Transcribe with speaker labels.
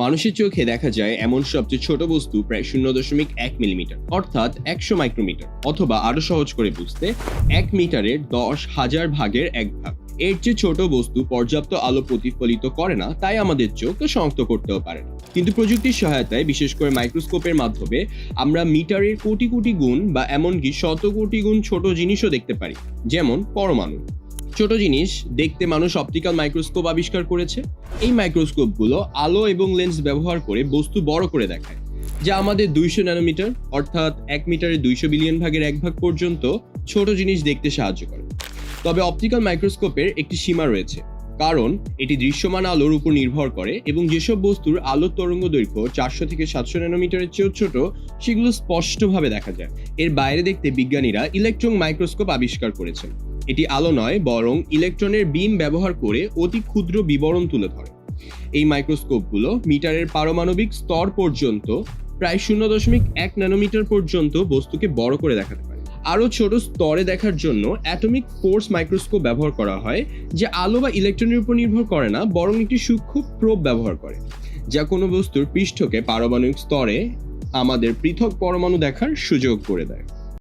Speaker 1: মানুষের চোখে দেখা যায় এমন সবচেয়ে ছোট বস্তু প্রায় 0.1 মিলিমিটার, অর্থাৎ 100 মাইক্রোমিটার, অথবা আরো সহজ করে বুঝতে 1 মিটারের 10,000 ভাগের 1 ভাগ। এর চেয়ে ছোট বস্তু পর্যাপ্ত আলো প্রতিফলিত করে না, তাই আমাদের চোখ শনাক্ত করতেও পারে না। কিন্তু প্রযুক্তির সহায়তায়, বিশেষ করে মাইক্রোস্কোপের মাধ্যমে, আমরা মিটারের কোটি কোটি গুণ বা এমনকি শত কোটি গুণ ছোট জিনিসও দেখতে পারি, যেমন পরমাণু। ছোট জিনিস দেখতে মানুষ অপটিক্যাল মাইক্রোস্কোপ আবিষ্কার করেছে। এই মাইক্রোস্কোপগুলো আলো এবং লেন্স ব্যবহার করে বস্তু বড় করে দেখায়, যা আমাদের 200 ন্যানোমিটার, অর্থাৎ 1 মিটারের 200 বিলিয়ন ভাগের 1 ভাগ পর্যন্ত ছোট জিনিস দেখতে সাহায্য করে। তবে অপটিক্যাল মাইক্রোস্কোপের একটি সীমা রয়েছে, কারণ এটি দৃশ্যমান আলোর উপর নির্ভর করে এবং যেসব বস্তুর আলোর তরঙ্গ দৈর্ঘ্য 400 থেকে 700 ন্যানোমিটারের চেয়েও ছোট, সেগুলো স্পষ্টভাবে দেখা যায়। এর বাইরে দেখতে বিজ্ঞানীরা ইলেকট্রন মাইক্রোস্কোপ আবিষ্কার করেছেন। এটি আলো নয়, বরং ইলেকট্রনের বিম ব্যবহার করে অতি ক্ষুদ্র বিবরণ তুলে ধরে। এই মাইক্রোস্কোপগুলো মিটারের পারমাণবিক স্তর পর্যন্ত, প্রায় 0.1 ন্যানোমিটার পর্যন্ত বস্তুকে বড় করে দেখাতে পারে। আরো ছোট স্তরে দেখার জন্য অ্যাটমিক ফোর্স মাইক্রোস্কোপ ব্যবহার করা হয়, যা আলো বা ইলেকট্রনের উপর নির্ভর করে না, বরং একটি সূক্ষ্ম প্রোব ব্যবহার করে, যা কোনো বস্তুর পৃষ্ঠকে পারমাণবিক স্তরে আমাদের পৃথক পরমাণু দেখার সুযোগ করে দেয়।